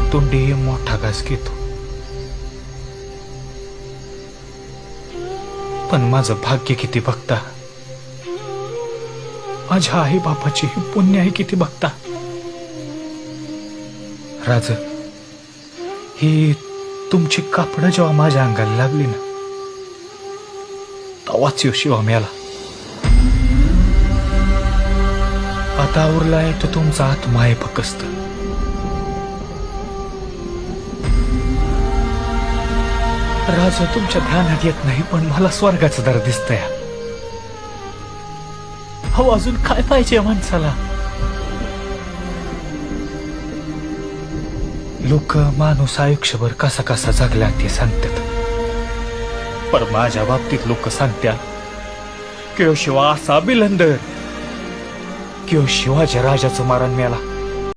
एकतोंडी मोठा घास घेतो, पण माझं भाग्य किती बघता, माझ्या आई बापाची पुण्य आहे किती बघता. राज, ही तुमची कापडं जेव्हा माझ्या अंगाला लागली ना, तेव्हाच शिवा मेला. आता उरलाय तो तुमचा आत्मा आहे फकस्त. राजा तुमच्या ध्यानात येत नाही, पण मला स्वर्गाचं दर दिसतंय. हो, अजून काय पाहिजे माणसाला? लोक माणूस आयुष्यभर कसा कसा जगला ते सांगतात, पण माझ्या बाबतीत लोक सांगतात की शिवा असा बिलंदर, की शिवाजी राजाचं मारण मेला.